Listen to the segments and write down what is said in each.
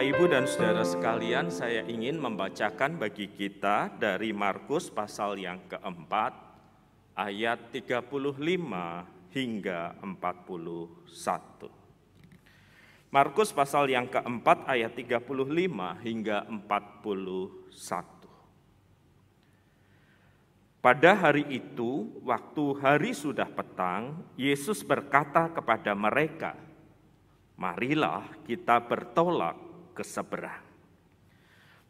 Bapak, Ibu, dan saudara sekalian, saya ingin membacakan bagi kita dari Markus pasal yang keempat, ayat 35 hingga 41. Markus pasal yang keempat, ayat 35 hingga 41. Pada hari itu, waktu hari sudah petang, Yesus berkata kepada mereka, "Marilah kita bertolak ke seberang."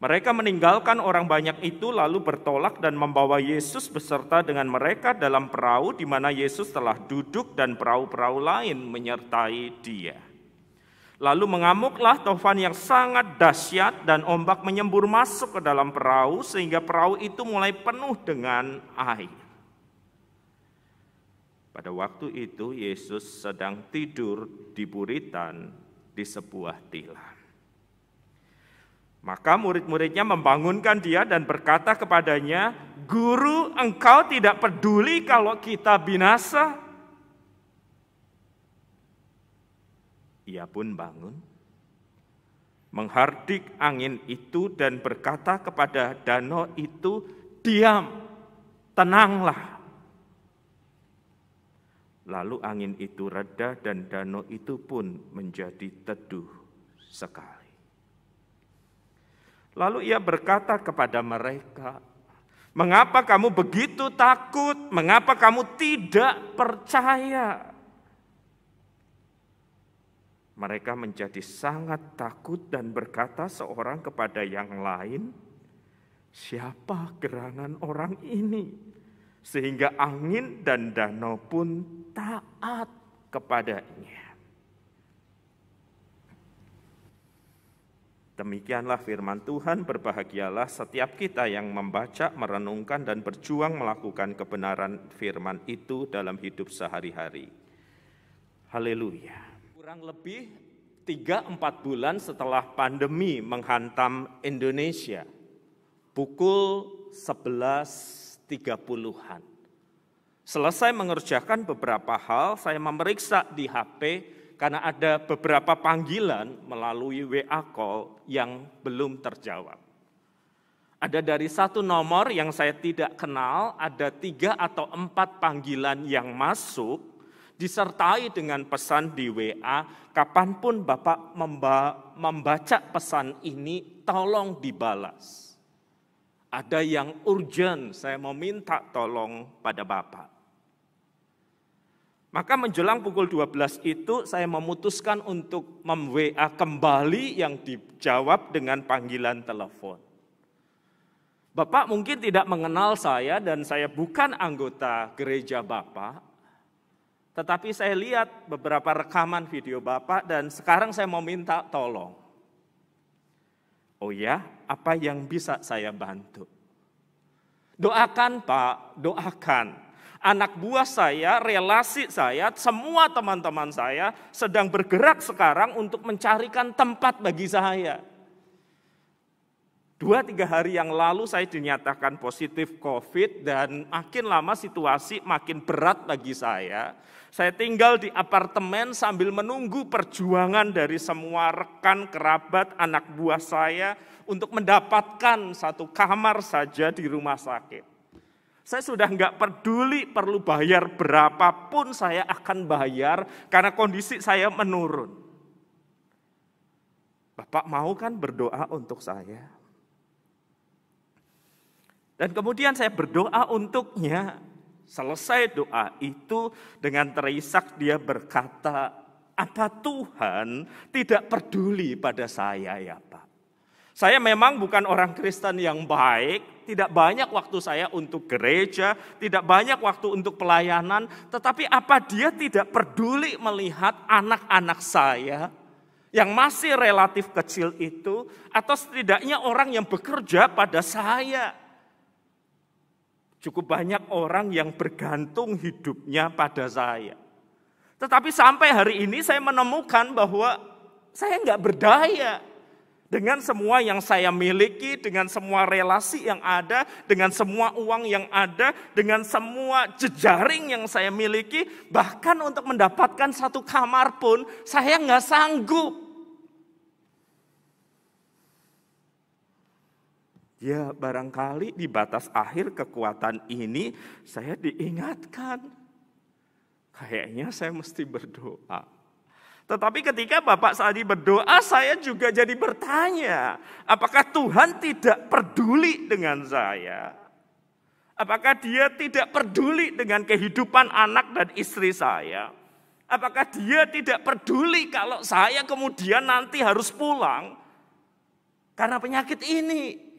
Mereka meninggalkan orang banyak itu lalu bertolak dan membawa Yesus beserta dengan mereka dalam perahu di mana Yesus telah duduk dan perahu-perahu lain menyertai Dia. Lalu mengamuklah taufan yang sangat dahsyat dan ombak menyembur masuk ke dalam perahu sehingga perahu itu mulai penuh dengan air. Pada waktu itu Yesus sedang tidur di buritan di sebuah tilam. Maka murid-muridnya membangunkan Dia dan berkata kepadanya, "Guru, engkau tidak peduli kalau kita binasa?" Ia pun bangun, menghardik angin itu dan berkata kepada danau itu, "Diam, tenanglah." Lalu angin itu reda dan danau itu pun menjadi teduh sekali. Lalu Ia berkata kepada mereka, "Mengapa kamu begitu takut? Mengapa kamu tidak percaya?" Mereka menjadi sangat takut dan berkata seorang kepada yang lain, "Siapa gerangan orang ini? Sehingga angin dan danau pun taat kepadanya." Demikianlah firman Tuhan. Berbahagialah setiap kita yang membaca, merenungkan, dan berjuang melakukan kebenaran firman itu dalam hidup sehari-hari. Haleluya. Kurang lebih 3-4 bulan setelah pandemi menghantam Indonesia, pukul 11.30-an. Selesai mengerjakan beberapa hal, saya memeriksa di HP karena ada beberapa panggilan melalui WA call yang belum terjawab. Ada dari satu nomor yang saya tidak kenal, ada 3 atau 4 panggilan yang masuk, disertai dengan pesan di WA, "Kapanpun Bapak membaca pesan ini, tolong dibalas. Ada yang urgent, saya mau minta tolong pada Bapak." Maka menjelang pukul 12 itu saya memutuskan untuk mem-WA kembali yang dijawab dengan panggilan telepon. Bapak mungkin tidak mengenal saya dan saya bukan anggota gereja Bapak, tetapi saya lihat beberapa rekaman video Bapak dan sekarang saya mau minta tolong. "Oh ya, apa yang bisa saya bantu?" "Doakan Pak, doakan. Anak buah saya, relasi saya, semua teman-teman saya sedang bergerak sekarang untuk mencarikan tempat bagi saya. 2-3 hari yang lalu saya dinyatakan positif COVID dan makin lama situasi makin berat bagi saya. Saya tinggal di apartemen sambil menunggu perjuangan dari semua rekan, kerabat, anak buah saya untuk mendapatkan satu kamar saja di rumah sakit. Saya sudah nggak peduli perlu bayar berapapun saya akan bayar karena kondisi saya menurun. Bapak mau kan berdoa untuk saya? Dan kemudian saya berdoa untuknya. Selesai doa itu dengan terisak dia berkata, "Apa Tuhan tidak peduli pada saya ya Pak? Saya memang bukan orang Kristen yang baik, tidak banyak waktu saya untuk gereja, tidak banyak waktu untuk pelayanan, tetapi apa Dia tidak peduli melihat anak-anak saya yang masih relatif kecil itu, atau setidaknya orang yang bekerja pada saya? Cukup banyak orang yang bergantung hidupnya pada saya. Tetapi sampai hari ini saya menemukan bahwa saya nggak berdaya. Dengan semua yang saya miliki, dengan semua relasi yang ada, dengan semua uang yang ada, dengan semua jejaring yang saya miliki, bahkan untuk mendapatkan satu kamar pun saya nggak sanggup. Ya barangkali di batas akhir kekuatan ini saya diingatkan. Kayaknya saya mesti berdoa. Tetapi ketika Bapak Sadi berdoa, saya juga jadi bertanya. Apakah Tuhan tidak peduli dengan saya? Apakah dia tidak peduli dengan kehidupan anak dan istri saya? Apakah dia tidak peduli kalau saya kemudian nanti harus pulang karena penyakit ini?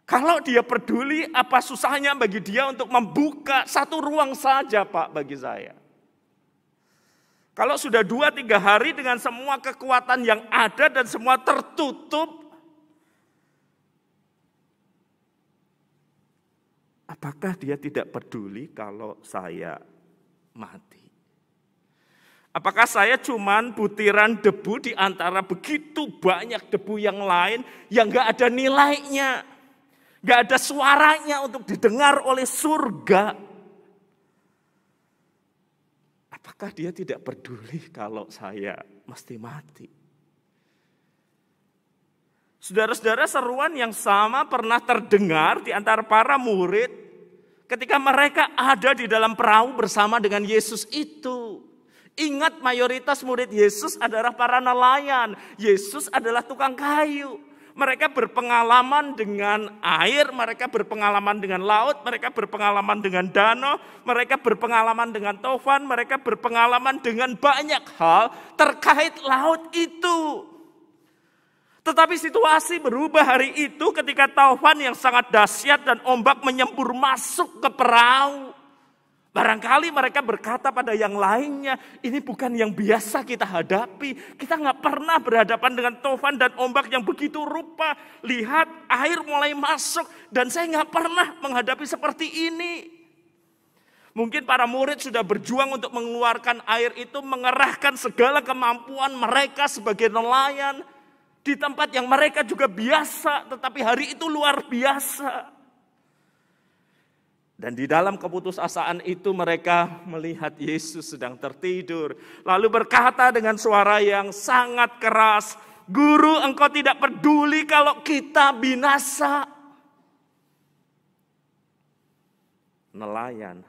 Kalau dia peduli, apa susahnya bagi dia untuk membuka satu ruang saja, Pak, bagi saya. Kalau sudah 2-3 hari dengan semua kekuatan yang ada dan semua tertutup, apakah dia tidak peduli kalau saya mati? Apakah saya cuman butiran debu di antara begitu banyak debu yang lain yang gak ada nilainya? Gak ada suaranya untuk didengar oleh surga. Apakah dia tidak peduli kalau saya mesti mati? Saudara-saudara, seruan yang sama pernah terdengar di antara para murid ketika mereka ada di dalam perahu bersama dengan Yesus itu. Ingat, mayoritas murid Yesus adalah para nelayan. Yesus adalah tukang kayu. Mereka berpengalaman dengan air, mereka berpengalaman dengan laut, mereka berpengalaman dengan danau, mereka berpengalaman dengan tofan, mereka berpengalaman dengan banyak hal terkait laut itu. Tetapi situasi berubah hari itu ketika taufan yang sangat dahsyat dan ombak menyembur masuk ke perahu. Barangkali mereka berkata pada yang lainnya, ini bukan yang biasa kita hadapi. Kita nggak pernah berhadapan dengan taufan dan ombak yang begitu rupa. Lihat, air mulai masuk dan saya nggak pernah menghadapi seperti ini. Mungkin para murid sudah berjuang untuk mengeluarkan air itu, mengerahkan segala kemampuan mereka sebagai nelayan. Di tempat yang mereka juga biasa, tetapi hari itu luar biasa. Dan di dalam keputusasaan itu mereka melihat Yesus sedang tertidur. Lalu berkata dengan suara yang sangat keras, "Guru, engkau tidak peduli kalau kita binasa." Nelayan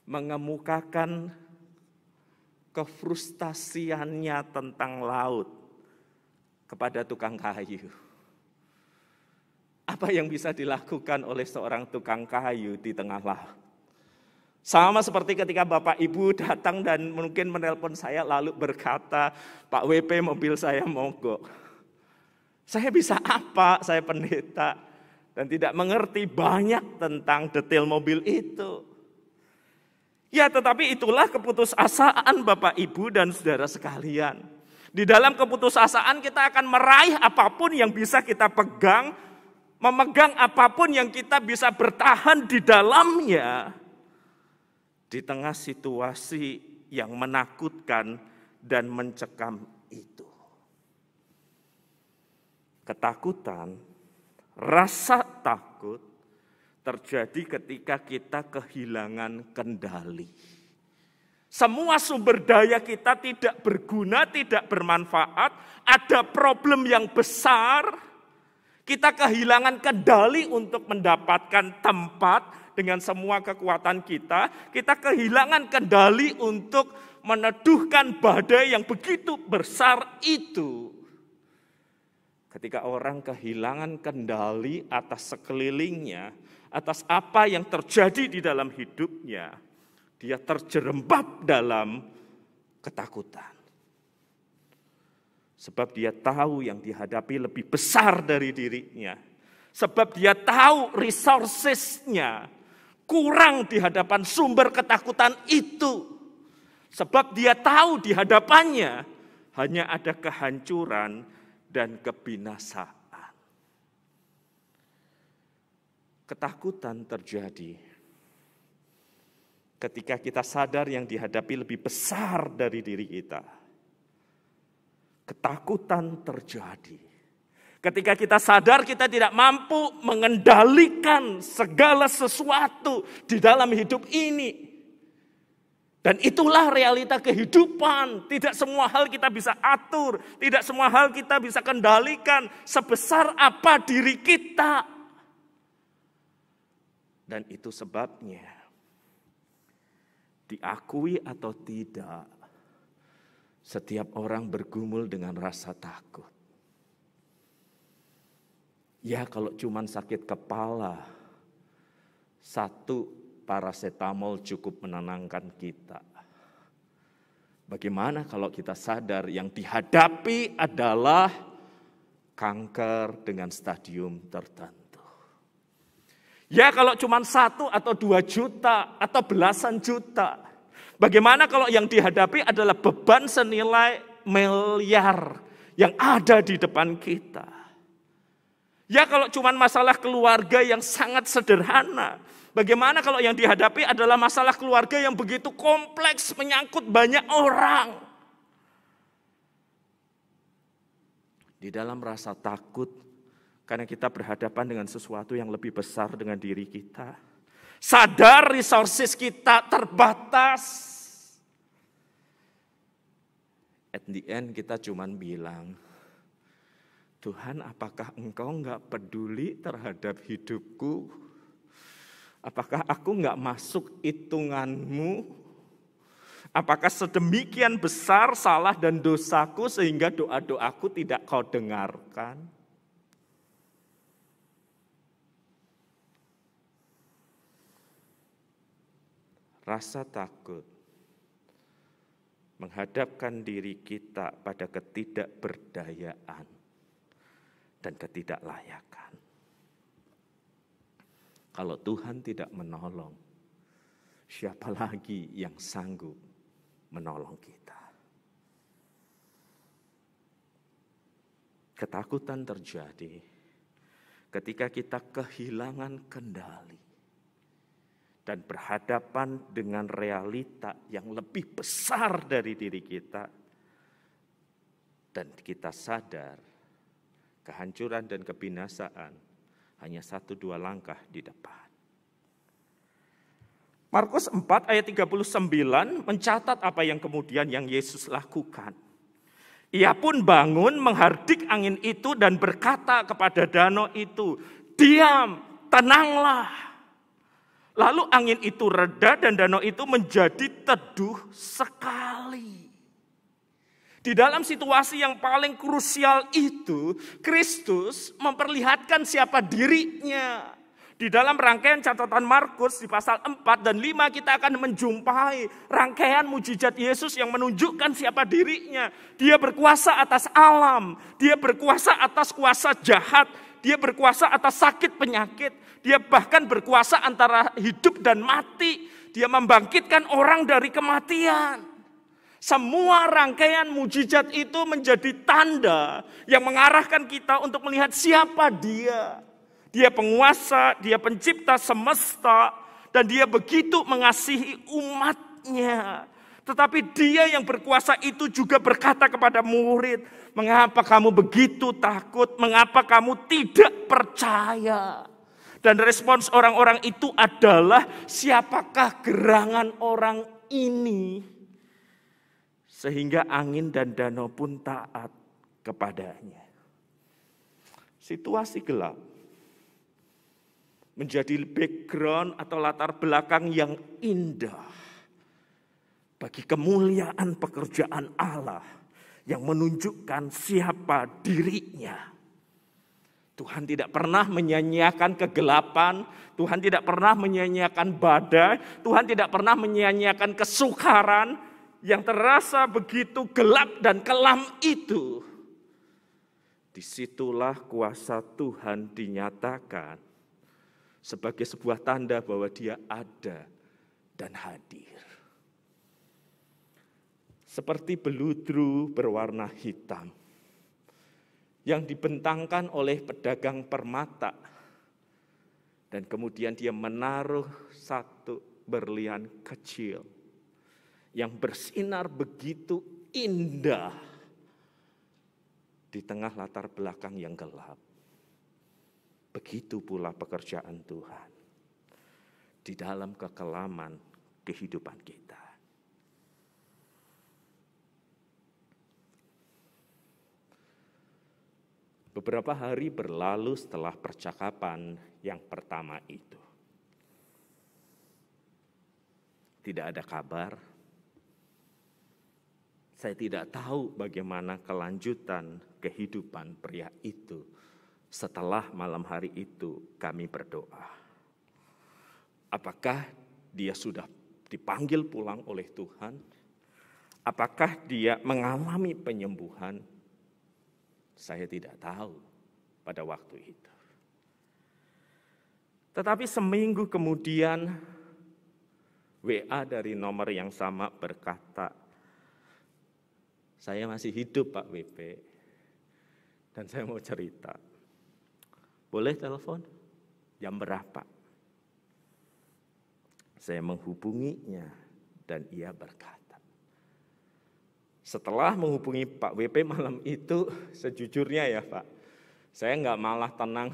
mengemukakan kefrustasiannya tentang laut kepada tukang kayu. Apa yang bisa dilakukan oleh seorang tukang kayu di tengah laut? Sama seperti ketika Bapak Ibu datang dan mungkin menelpon saya lalu berkata, "Pak WP, mobil saya mogok." Saya bisa apa? Saya pendeta dan tidak mengerti banyak tentang detail mobil itu. Ya, tetapi itulah keputusasaan Bapak Ibu dan saudara sekalian. Di dalam keputusasaan kita akan meraih apapun yang bisa kita pegang, memegang apapun yang kita bisa bertahan di dalamnya di tengah situasi yang menakutkan dan mencekam itu. Ketakutan, rasa takut terjadi ketika kita kehilangan kendali. Semua sumber daya kita tidak berguna, tidak bermanfaat, ada problem yang besar. Kita kehilangan kendali untuk mendapatkan tempat dengan semua kekuatan kita. Kita kehilangan kendali untuk meneduhkan badai yang begitu besar itu. Ketika orang kehilangan kendali atas sekelilingnya, atas apa yang terjadi di dalam hidupnya, dia terjerembab dalam ketakutan. Sebab dia tahu yang dihadapi lebih besar dari dirinya. Sebab dia tahu resources-nya kurang di hadapan sumber ketakutan itu. Sebab dia tahu di hadapannya hanya ada kehancuran dan kebinasaan. Ketakutan terjadi ketika kita sadar yang dihadapi lebih besar dari diri kita. Ketakutan terjadi ketika kita sadar kita tidak mampu mengendalikan segala sesuatu di dalam hidup ini. Dan itulah realita kehidupan. Tidak semua hal kita bisa atur. Tidak semua hal kita bisa kendalikan. Sebesar apa diri kita. Dan itu sebabnya, diakui atau tidak, setiap orang bergumul dengan rasa takut. Ya kalau cuma sakit kepala, satu parasetamol cukup menenangkan kita. Bagaimana kalau kita sadar yang dihadapi adalah kanker dengan stadium tertentu. Ya kalau cuma 1 atau 2 juta atau belasan juta. Bagaimana kalau yang dihadapi adalah beban senilai miliar yang ada di depan kita. Ya kalau cuma masalah keluarga yang sangat sederhana. Bagaimana kalau yang dihadapi adalah masalah keluarga yang begitu kompleks, menyangkut banyak orang. Di dalam rasa takut, karena kita berhadapan dengan sesuatu yang lebih besar dengan diri kita. Sadar resources kita terbatas. At the end kita cuman bilang, Tuhan, apakah Engkau enggak peduli terhadap hidupku? Apakah aku enggak masuk hitungan-Mu? Apakah sedemikian besar salah dan dosaku sehingga doa-doaku tidak Kau dengarkan? Rasa takut menghadapkan diri kita pada ketidakberdayaan dan ketidaklayakan. Kalau Tuhan tidak menolong, siapa lagi yang sanggup menolong kita? Ketakutan terjadi ketika kita kehilangan kendali dan berhadapan dengan realita yang lebih besar dari diri kita. Dan kita sadar kehancuran dan kebinasaan hanya 1-2 langkah di depan. Markus 4 ayat 39 mencatat apa yang kemudian yang Yesus lakukan. Ia pun bangun menghardik angin itu dan berkata kepada danau itu, "Diam, tenanglah." Lalu angin itu reda dan danau itu menjadi teduh sekali. Di dalam situasi yang paling krusial itu, Kristus memperlihatkan siapa dirinya. Di dalam rangkaian catatan Markus di pasal 4 dan 5 kita akan menjumpai rangkaian mujizat Yesus yang menunjukkan siapa dirinya. Dia berkuasa atas alam, dia berkuasa atas kuasa jahat, dia berkuasa atas sakit penyakit. Dia bahkan berkuasa antara hidup dan mati. Dia membangkitkan orang dari kematian. Semua rangkaian mujizat itu menjadi tanda yang mengarahkan kita untuk melihat siapa dia. Dia penguasa, dia pencipta semesta, dan dia begitu mengasihi umatnya. Tetapi dia yang berkuasa itu juga berkata kepada murid, "Mengapa kamu begitu takut? Mengapa kamu tidak percaya?" Dan respons orang-orang itu adalah, siapakah gerangan orang ini? Sehingga angin dan danau pun taat kepadanya. Situasi gelap menjadi background atau latar belakang yang indah bagi kemuliaan pekerjaan Allah yang menunjukkan siapa dirinya. Tuhan tidak pernah menyanyiakan kegelapan, Tuhan tidak pernah menyanyiakan badai, Tuhan tidak pernah menyanyiakan kesukaran yang terasa begitu gelap dan kelam itu. Disitulah kuasa Tuhan dinyatakan sebagai sebuah tanda bahwa Dia ada dan hadir. Seperti beludru berwarna hitam yang dibentangkan oleh pedagang permata. Dan kemudian dia menaruh satu berlian kecil yang bersinar begitu indah di tengah latar belakang yang gelap. Begitu pula pekerjaan Tuhan di dalam kekelaman kehidupan kita. Beberapa hari berlalu setelah percakapan yang pertama itu. Tidak ada kabar. Saya tidak tahu bagaimana kelanjutan kehidupan pria itu setelah malam hari itu kami berdoa. Apakah dia sudah dipanggil pulang oleh Tuhan? Apakah dia mengalami penyembuhan? Saya tidak tahu pada waktu itu. Tetapi seminggu kemudian WA dari nomor yang sama berkata, "Saya masih hidup Pak WP dan saya mau cerita. Boleh telepon? Jam berapa?" Saya menghubunginya dan ia berkata, setelah menghubungi Pak WP malam itu, sejujurnya ya Pak, saya enggak malah tenang,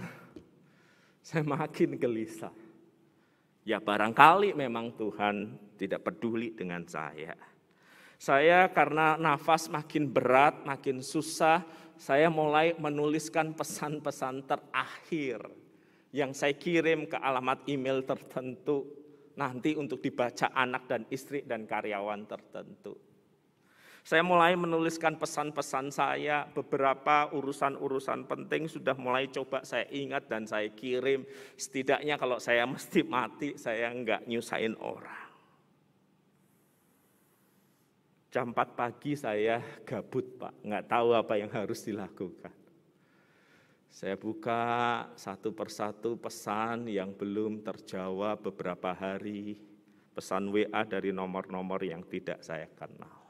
saya makin gelisah. Ya barangkali memang Tuhan tidak peduli dengan saya. Saya karena nafas makin berat, makin susah, saya mulai menuliskan pesan-pesan terakhir yang saya kirim ke alamat email tertentu, nanti untuk dibaca anak dan istri dan karyawan tertentu. Saya mulai menuliskan pesan-pesan saya, beberapa urusan-urusan penting sudah mulai coba saya ingat dan saya kirim. Setidaknya kalau saya mesti mati, saya enggak nyusahin orang. Jam 4 pagi saya gabut Pak, enggak tahu apa yang harus dilakukan. Saya buka satu persatu pesan yang belum terjawab beberapa hari, pesan WA dari nomor-nomor yang tidak saya kenal.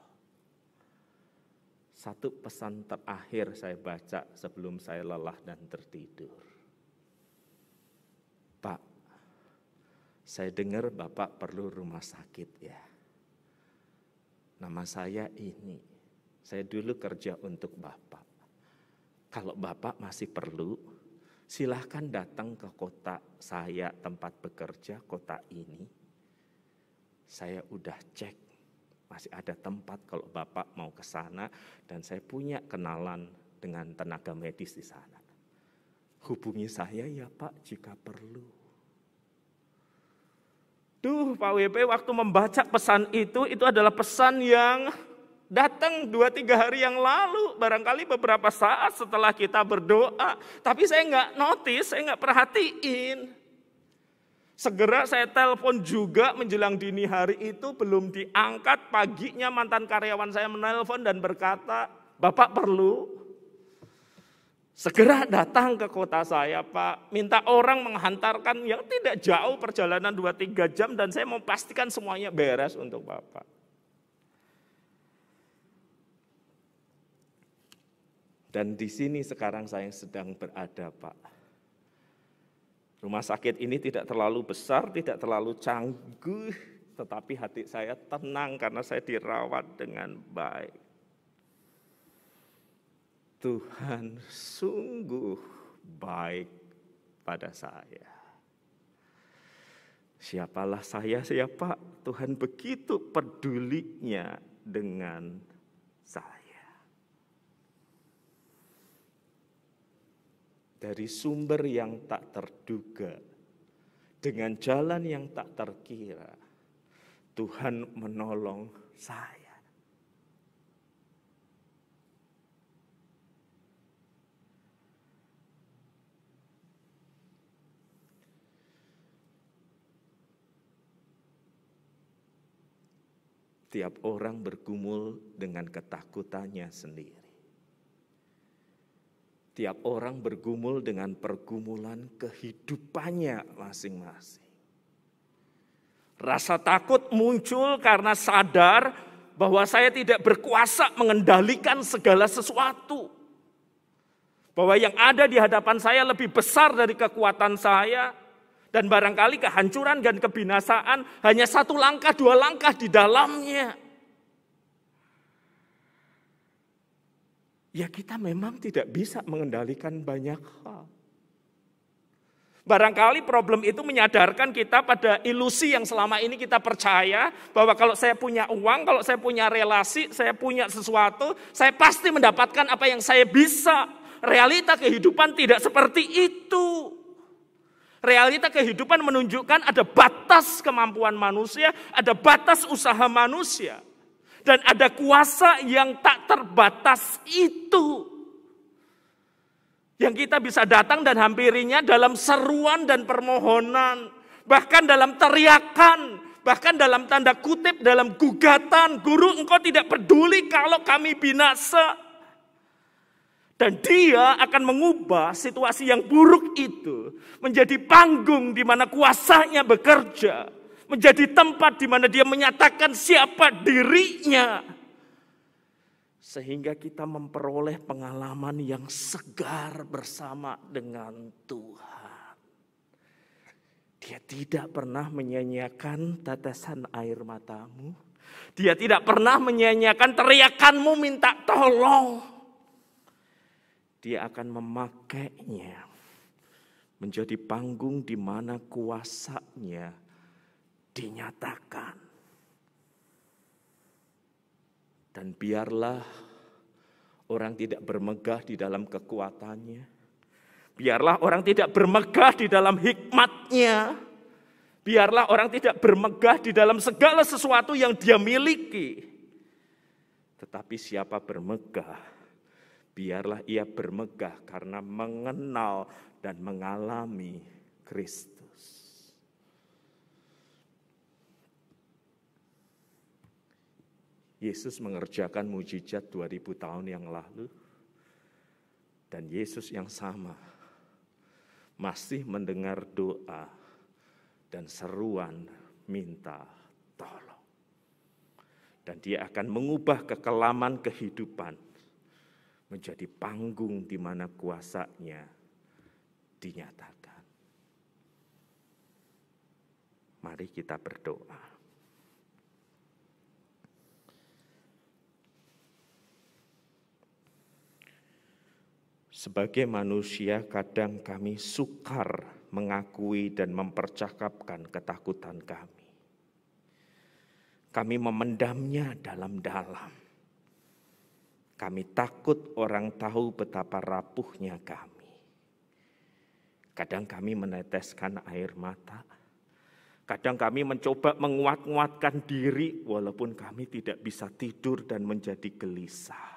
Satu pesan terakhir saya baca sebelum saya lelah dan tertidur. "Pak, saya dengar Bapak perlu rumah sakit ya. Nama saya ini, saya dulu kerja untuk Bapak. Kalau Bapak masih perlu, silahkan datang ke kota saya tempat bekerja, kota ini. Saya udah cek. Masih ada tempat kalau Bapak mau ke sana dan saya punya kenalan dengan tenaga medis di sana. Hubungi saya ya Pak jika perlu." Duh Pak WP waktu membaca pesan itu adalah pesan yang datang 2-3 hari yang lalu. Barangkali beberapa saat setelah kita berdoa. Tapi saya enggak notice, saya enggak perhatiin. Segera saya telepon juga menjelang dini hari itu belum diangkat. Paginya mantan karyawan saya menelpon dan berkata, "Bapak perlu segera datang ke kota saya Pak. Minta orang menghantarkan yang tidak jauh perjalanan 2-3 jam dan saya mau pastikan semuanya beres untuk Bapak." Dan di sini sekarang saya sedang berada Pak. Rumah sakit ini tidak terlalu besar, tidak terlalu canggih, tetapi hati saya tenang karena saya dirawat dengan baik. Tuhan sungguh baik pada saya. Siapalah saya, siapa? Tuhan begitu pedulinya dengan saya. Dari sumber yang tak terduga, dengan jalan yang tak terkira, Tuhan menolong saya. Tiap orang bergumul dengan ketakutannya sendiri. Tiap orang bergumul dengan pergumulan kehidupannya masing-masing. Rasa takut muncul karena sadar bahwa saya tidak berkuasa mengendalikan segala sesuatu. Bahwa yang ada di hadapan saya lebih besar dari kekuatan saya. Dan barangkali kehancuran dan kebinasaan hanya 1 langkah, 2 langkah di dalamnya. Ya kita memang tidak bisa mengendalikan banyak hal. Barangkali problem itu menyadarkan kita pada ilusi yang selama ini kita percaya bahwa kalau saya punya uang, kalau saya punya relasi, saya punya sesuatu, saya pasti mendapatkan apa yang saya bisa. realita kehidupan tidak seperti itu. Realita kehidupan menunjukkan ada batas kemampuan manusia, ada batas usaha manusia. Dan ada kuasa yang tak terbatas itu. Yang kita bisa datang dan hampirinya dalam seruan dan permohonan. Bahkan dalam teriakan, bahkan dalam tanda kutip, dalam gugatan. Guru, engkau tidak peduli kalau kami binasa. Dan dia akan mengubah situasi yang buruk itu menjadi panggung di mana kuasanya bekerja. Menjadi tempat di mana dia menyatakan siapa dirinya. Sehingga kita memperoleh pengalaman yang segar bersama dengan Tuhan. Dia tidak pernah menyanyiakan tetesan air matamu. Dia tidak pernah menyanyiakan teriakanmu minta tolong. Dia akan memakainya menjadi panggung di mana kuasanya dinyatakan. Dan biarlah orang tidak bermegah di dalam kekuatannya. Biarlah orang tidak bermegah di dalam hikmatnya. Biarlah orang tidak bermegah di dalam segala sesuatu yang dia miliki. Tetapi siapa bermegah, biarlah ia bermegah karena mengenal dan mengalami Kristus. Yesus mengerjakan mujizat 2000 tahun yang lalu. Dan Yesus yang sama masih mendengar doa dan seruan minta tolong. Dan dia akan mengubah kekelaman kehidupan menjadi panggung di mana kuasanya dinyatakan. Mari kita berdoa. Sebagai manusia kadang kami sukar mengakui dan mempercakapkan ketakutan kami. Kami memendamnya dalam-dalam. Kami takut orang tahu betapa rapuhnya kami. Kadang kami meneteskan air mata. Kadang kami mencoba menguat-nguatkan diri walaupun kami tidak bisa tidur dan menjadi gelisah.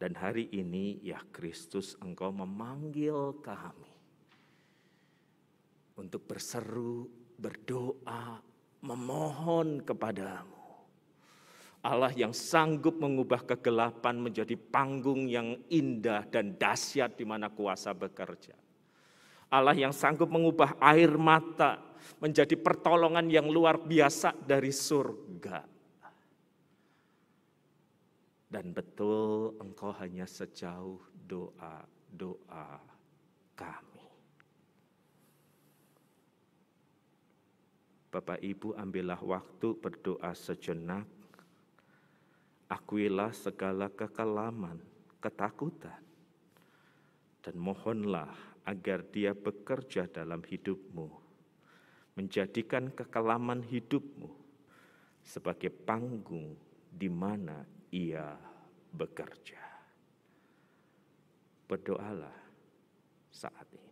Dan hari ini ya Kristus, Engkau memanggil kami untuk berseru, berdoa, memohon kepadamu. Allah yang sanggup mengubah kegelapan menjadi panggung yang indah dan dahsyat di mana kuasa bekerja. Allah yang sanggup mengubah air mata menjadi pertolongan yang luar biasa dari surga. Dan betul Engkau hanya sejauh doa-doa kami. Bapak Ibu, ambillah waktu berdoa sejenak. Akuilah segala kekelaman, ketakutan. Dan mohonlah agar Dia bekerja dalam hidupmu. Menjadikan kekelaman hidupmu sebagai panggung di mana Ia bekerja. Berdoalah saat ini.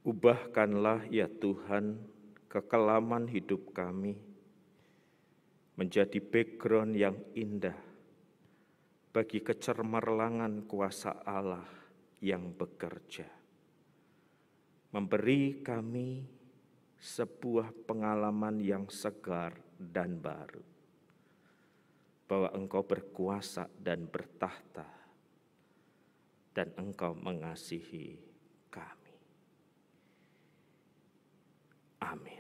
Ubahkanlah ya Tuhan kekelaman hidup kami menjadi background yang indah bagi kecermerlangan kuasa Allah yang bekerja. Memberi kami sebuah pengalaman yang segar dan baru. Bahwa Engkau berkuasa dan bertahta dan Engkau mengasihi kami. Amin.